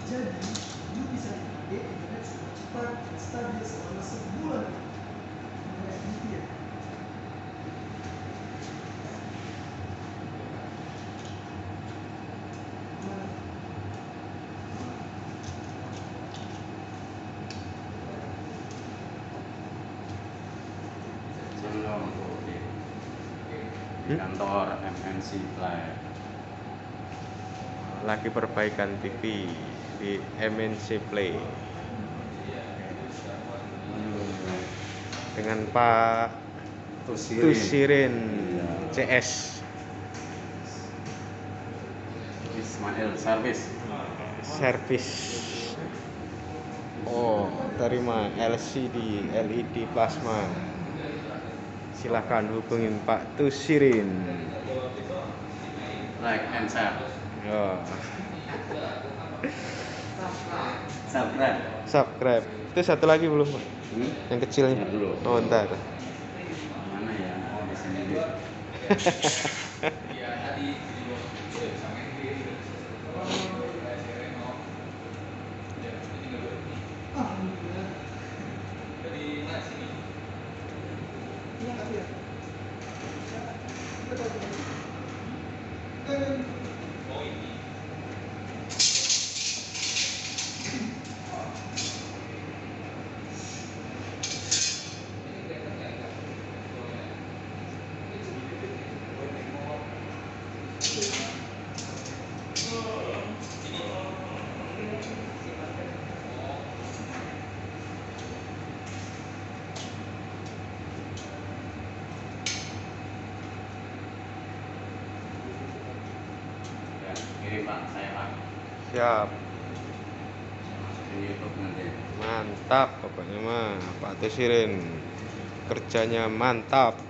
Jadi, lu bisa dipakai internet super cepat dan stabil selama sebulan. Ya. Kantor MNC Play lagi perbaikan TV di MNC Play dengan Pak Tusirin CS Ismail Service. Oh, terima LCD LED plasma. Silahkan hubungin Pak Tusirin. Like and share. Oh. Subscribe. Itu satu lagi belum, Pak? Yang kecilnya. Ya, belum. Oh, ntar. Mana ya? Oh, di sini. Kirim Pak, saya Pak. Siap. Masukin YouTube nanti. Mantap pokoknya mah Pak Tusirin. Kerjanya mantap.